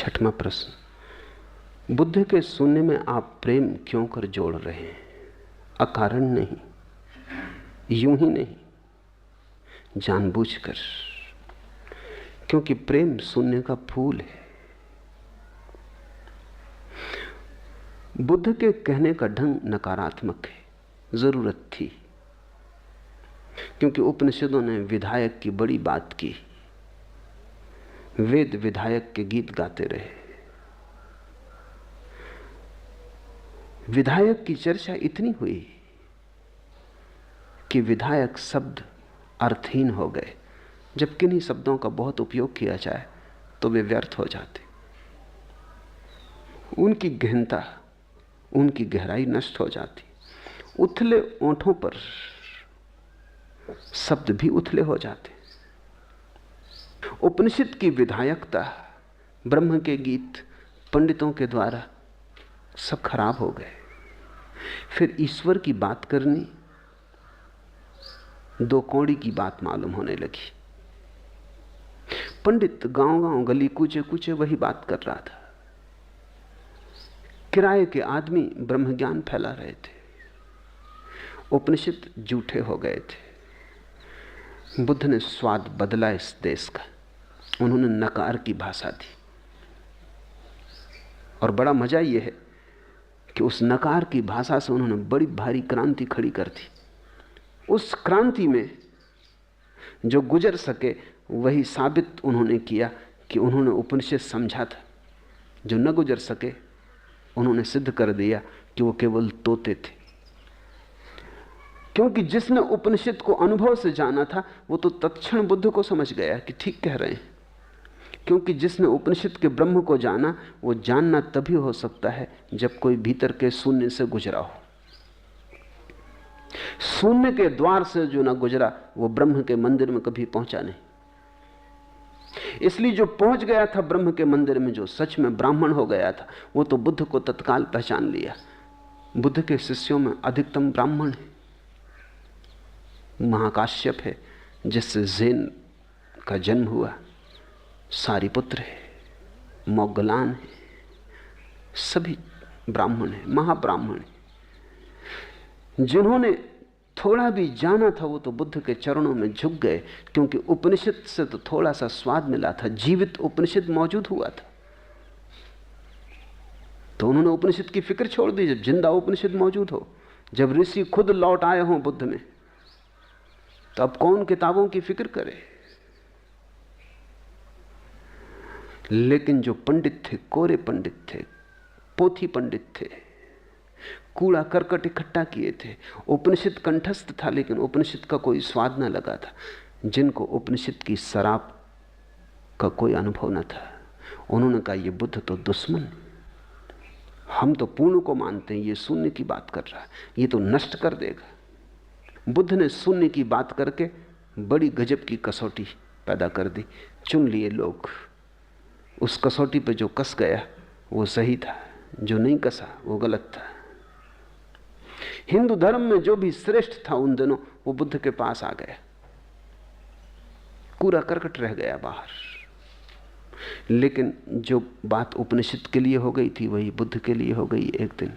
छठवां प्रश्न, बुद्ध के शून्य में आप प्रेम क्यों कर जोड़ रहे हैं? अकारण नहीं, यूं ही नहीं, जानबूझकर, क्योंकि प्रेम शून्य का फूल है। बुद्ध के कहने का ढंग नकारात्मक है, जरूरत थी, क्योंकि उपनिषदों ने विधायक की बड़ी बात की। वेद विधायक के गीत गाते रहे। विधायक की चर्चा इतनी हुई कि विधायक शब्द अर्थहीन हो गए। जब किन्हीं शब्दों का बहुत उपयोग किया जाए तो वे व्यर्थ हो जाते, उनकी गहनता, उनकी गहराई नष्ट हो जाती। उथले ओंठों पर शब्द भी उथले हो जाते। उपनिषद की विधायकता, ब्रह्म के गीत पंडितों के द्वारा सब खराब हो गए। फिर ईश्वर की बात करनी दो कौड़ी की बात मालूम होने लगी। पंडित गांव-गांव, गली कूचे कूचे वही बात कर रहा था। किराए के आदमी ब्रह्म ज्ञान फैला रहे थे। उपनिषद झूठे हो गए थे। बुद्ध ने स्वाद बदला इस देश का। उन्होंने नकार की भाषा दी, और बड़ा मजा यह है कि उस नकार की भाषा से उन्होंने बड़ी भारी क्रांति खड़ी कर दी। उस क्रांति में जो गुजर सके वही साबित उन्होंने किया कि उन्होंने उपनिषद समझा था। जो न गुजर सके उन्होंने सिद्ध कर दिया कि वो केवल तोते थे। क्योंकि जिसने उपनिषद को अनुभव से जाना था वो तो तत्क्षण बुद्ध को समझ गया कि ठीक कह रहे हैं। क्योंकि जिसने उपनिषद के ब्रह्म को जाना, वो जानना तभी हो सकता है जब कोई भीतर के शून्य से गुजरा हो। शून्य के द्वार से जो ना गुजरा वो ब्रह्म के मंदिर में कभी पहुंचा नहीं। इसलिए जो पहुंच गया था ब्रह्म के मंदिर में, जो सच में ब्राह्मण हो गया था, वो तो बुद्ध को तत्काल पहचान लिया। बुद्ध के शिष्यों में अधिकतम ब्राह्मण है। महाकाश्यप है जिससे ज़ेन का जन्म हुआ, सारिपुत्र है, मोग्गलान है, सभी ब्राह्मण है, महाब्राह्मण है। जिन्होंने थोड़ा भी जाना था वो तो बुद्ध के चरणों में झुक गए, क्योंकि उपनिषद से तो थोड़ा सा स्वाद मिला था। जीवित उपनिषद मौजूद हुआ था तो उन्होंने उपनिषद की फिक्र छोड़ दी। जब जिंदा उपनिषद मौजूद हो, जब ऋषि खुद लौट आए हों बुद्ध में, तो अब कौन किताबों की फिक्र करे। लेकिन जो पंडित थे, कोरे पंडित थे, पोथी पंडित थे, कूड़ा करकट इकट्ठा किए थे। उपनिषद कंठस्थ था लेकिन उपनिषद का कोई स्वाद न लगा था। जिनको उपनिषद की शराब का कोई अनुभव न था, उन्होंने कहा ये बुद्ध तो दुश्मन, हम तो पूर्ण को मानते हैं, ये शून्य की बात कर रहा है, ये तो नष्ट कर देगा। बुद्ध ने शून्य की बात करके बड़ी गजब की कसौटी पैदा कर दी। चुन लिए लोग। उस कसौटी पे जो कस गया वो सही था, जो नहीं कसा वो गलत था। हिंदू धर्म में जो भी श्रेष्ठ था उन दिनों, वो बुद्ध के पास आ गया। कूड़ा करकट रह गया बाहर। लेकिन जो बात उपनिषद के लिए हो गई थी वही बुद्ध के लिए हो गई। एक दिन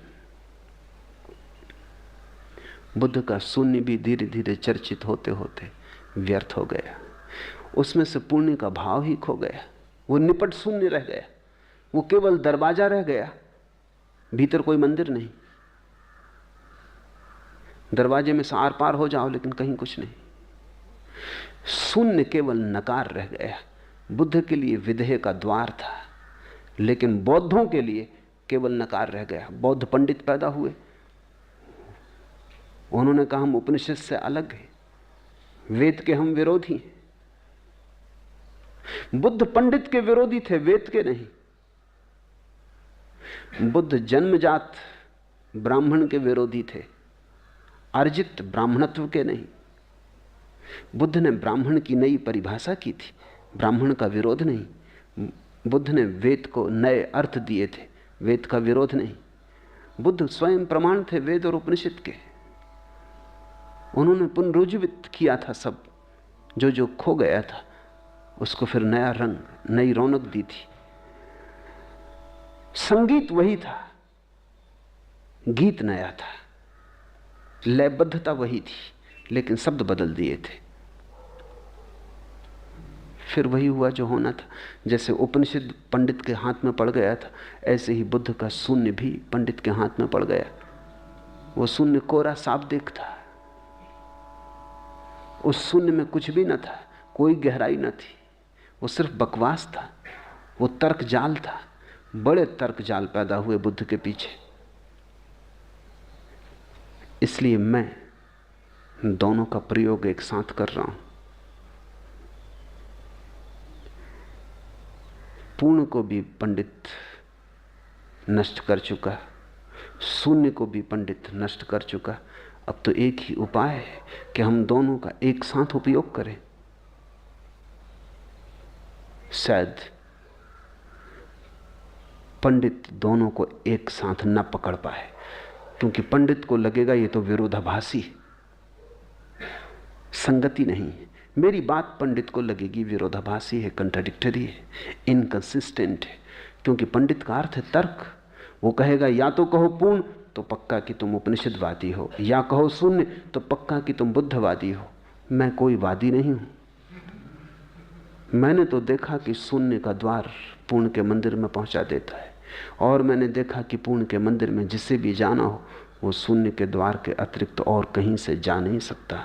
बुद्ध का शून्य भी धीरे धीरे चर्चित होते होते व्यर्थ हो गया। उसमें से पुण्य का भाव ही खो गया। वो निपट शून्य रह गया। वो केवल दरवाजा रह गया, भीतर कोई मंदिर नहीं। दरवाजे में से आर पार हो जाओ लेकिन कहीं कुछ नहीं। शून्य केवल नकार रह गया। बुद्ध के लिए विदेह का द्वार था, लेकिन बौद्धों के लिए केवल नकार रह गया। बौद्ध पंडित पैदा हुए, उन्होंने कहा हम उपनिषद से अलग हैं, वेद के हम विरोधी हैं। बुद्ध पंडित के विरोधी थे, वेद के नहीं। बुद्ध जन्मजात ब्राह्मण के विरोधी थे, अर्जित ब्राह्मणत्व के नहीं। बुद्ध ने ब्राह्मण की नई परिभाषा की थी, ब्राह्मण का विरोध नहीं। बुद्ध ने वेद को नए अर्थ दिए थे, वेद का विरोध नहीं। बुद्ध स्वयं प्रमाण थे वेद और उपनिषद के। उन्होंने पुनरुज्जीवित किया था सब, जो जो खो गया था उसको फिर नया रंग, नई रौनक दी थी। संगीत वही था, गीत नया था, लयबद्धता वही थी, लेकिन शब्द बदल दिए थे। फिर वही हुआ जो होना था। जैसे उपनिषद पंडित के हाथ में पड़ गया था, ऐसे ही बुद्ध का शून्य भी पंडित के हाथ में पड़ गया। वो शून्य कोरा साफ दिखता, उस शून्य में कुछ भी न था, कोई गहराई न थी, वो सिर्फ बकवास था, वो तर्क जाल था। बड़े तर्क जाल पैदा हुए बुद्ध के पीछे। इसलिए मैं दोनों का प्रयोग एक साथ कर रहा हूं। पूर्ण को भी पंडित नष्ट कर चुका, शून्य को भी पंडित नष्ट कर चुका। अब तो एक ही उपाय है कि हम दोनों का एक साथ उपयोग करें। शायद पंडित दोनों को एक साथ न पकड़ पाए, क्योंकि पंडित को लगेगा ये तो विरोधाभासी, संगति नहीं है। मेरी बात पंडित को लगेगी विरोधाभासी है, कंट्राडिक्टरी है, इनकंसिस्टेंट है, क्योंकि पंडित का अर्थ है तर्क। वो कहेगा या तो कहो पूर्ण तो पक्का कि तुम उपनिषदवादी हो, या कहो शून्य तो पक्का कि तुम बुद्धवादी हो। मैं कोई वादी नहीं हूं। मैंने तो देखा कि शून्य का द्वार पूर्ण के मंदिर में पहुंचा देता है, और मैंने देखा कि पूर्ण के मंदिर में जिसे भी जाना हो वो शून्य के द्वार के अतिरिक्त और कहीं से जा नहीं सकता।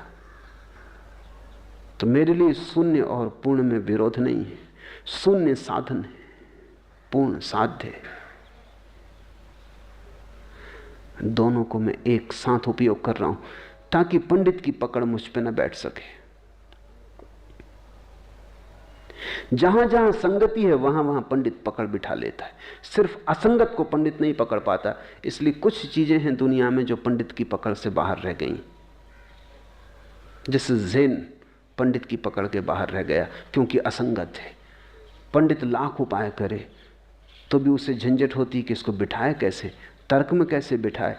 तो मेरे लिए शून्य और पूर्ण में विरोध नहीं है। शून्य साधन है, पूर्ण साध्य है। दोनों को मैं एक साथ उपयोग कर रहा हूं ताकि पंडित की पकड़ मुझ पे न बैठ सके। जहां जहां संगति है वहां वहां पंडित पकड़ बिठा लेता है। सिर्फ असंगत को पंडित नहीं पकड़ पाता। इसलिए कुछ चीजें हैं दुनिया में जो पंडित की पकड़ से बाहर रह गई। जैसे ज़ेन पंडित की पकड़ के बाहर रह गया क्योंकि असंगत है। पंडित लाख उपाय करे तो भी उसे झंझट होती कि इसको बिठाए कैसे, तर्क में कैसे बिठाए।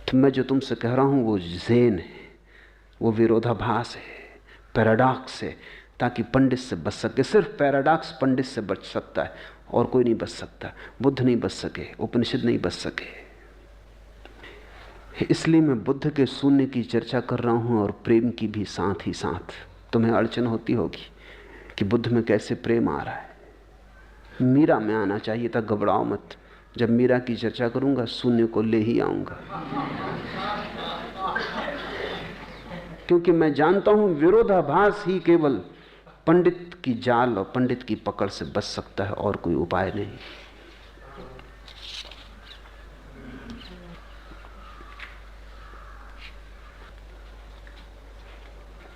तो मैं जो तुमसे कह रहा हूं वो ज़ेन है, वो विरोधाभास है, पैराडॉक्स है, ताकि पंडित से बच सके। सिर्फ पैराडॉक्स पंडित से बच सकता है, और कोई नहीं बच सकता। बुद्ध नहीं बच सके, उपनिषद नहीं बच सके। इसलिए मैं बुद्ध के शून्य की चर्चा कर रहा हूं और प्रेम की भी साथ ही साथ। तुम्हें अड़चन होती होगी कि बुद्ध में कैसे प्रेम आ रहा है। मीरा में आना चाहिए था, घबराओ मत। जब मीरा की चर्चा करूंगा शून्य को ले ही आऊंगा, क्योंकि मैं जानता हूं विरोधाभास ही केवल पंडित की जाल और पंडित की पकड़ से बच सकता है, और कोई उपाय नहीं।